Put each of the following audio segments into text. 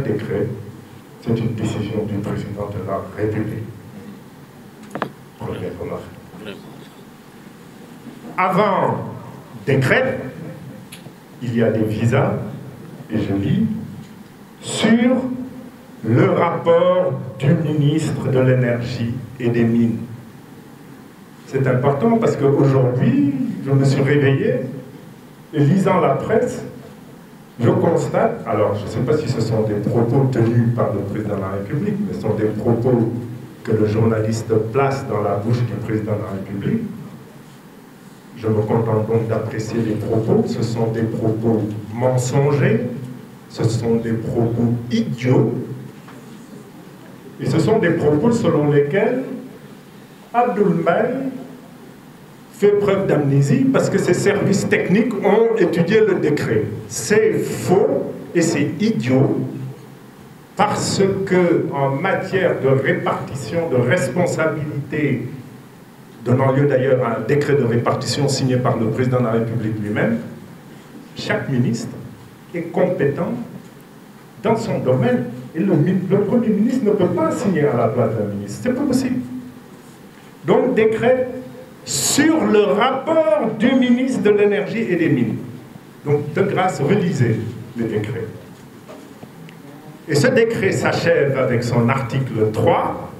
décret, c'est une décision du président de la République. Première remarque. Avant décret, il y a des visas, et je lis, sur le rapport du ministre de l'Énergie et des Mines. C'est important parce qu'aujourd'hui, je me suis réveillé et lisant la presse, je constate, alors je ne sais pas si ce sont des propos tenus par le président de la République, mais ce sont des propos que le journaliste place dans la bouche du président de la République. Je me contente donc d'apprécier les propos. Ce sont des propos mensongers, ce sont des propos idiots, et ce sont des propos selon lesquels Abdoul Mbaye fait preuve d'amnésie parce que ses services techniques ont étudié le décret. C'est faux et c'est idiot parce que en matière de répartition de responsabilité, donnant lieu d'ailleurs à un décret de répartition signé par le président de la République lui-même, chaque ministre est compétent dans son domaine et le Premier ministre ne peut pas signer à la place d'un ministre. C'est pas possible. Donc décret sur le rapport du ministre de l'Énergie et des Mines. Donc, de grâce, relisez le décret. Et ce décret s'achève avec son article 3.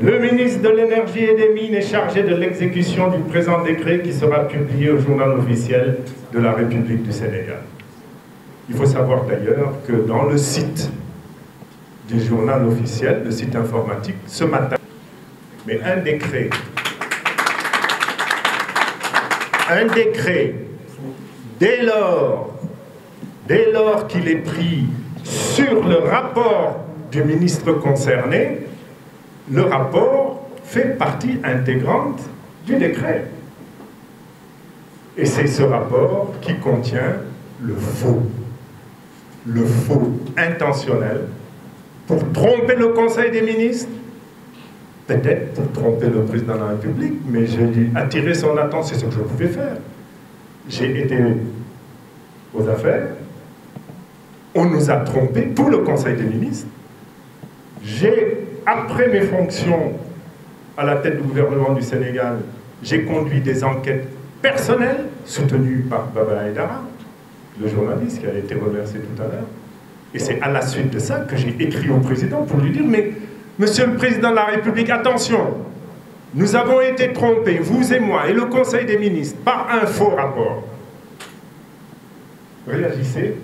Le ministre de l'Énergie et des Mines est chargé de l'exécution du présent décret qui sera publié au journal officiel de la République du Sénégal. Il faut savoir d'ailleurs que dans le site du journal officiel, le site informatique, ce matin, mais un décret, dès lors qu'il est pris sur le rapport du ministre concerné, le rapport fait partie intégrante du décret. Et c'est ce rapport qui contient le faux intentionnel pour tromper le Conseil des ministres, peut-être pour tromper le président de la République, mais j'ai attiré son attention, c'est ce que je pouvais faire. J'ai été aux affaires, on nous a trompés, tout le Conseil des ministres. Après mes fonctions à la tête du gouvernement du Sénégal, j'ai conduit des enquêtes personnelles soutenues par Baba Aïdara, le journaliste qui a été remercié tout à l'heure. Et c'est à la suite de ça que j'ai écrit au président pour lui dire « Mais Monsieur le Président de la République, attention, nous avons été trompés, vous et moi, et le Conseil des ministres, par un faux rapport. Réagissez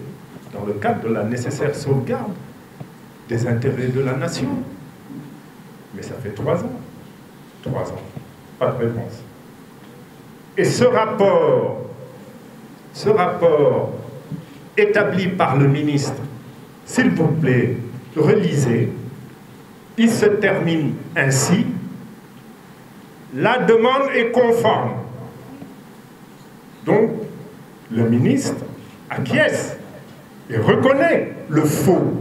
dans le cadre de la nécessaire sauvegarde des intérêts de la nation. » Mais ça fait 3 ans. 3 ans. Pas de réponse. Et ce rapport établi par le ministre, s'il vous plaît, relisez. Il se termine ainsi. La demande est conforme. Donc, le ministre acquiesce et reconnaît le faux.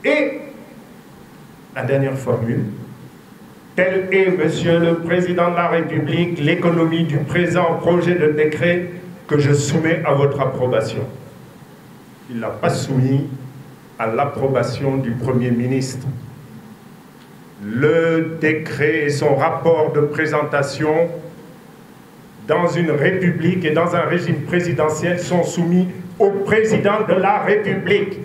Et la dernière formule, telle est, Monsieur le Président de la République, l'économie du présent projet de décret que je soumets à votre approbation. Il ne l'a pas soumis à l'approbation du Premier ministre. Le décret et son rapport de présentation dans une république et dans un régime présidentiel sont soumis au président de la République.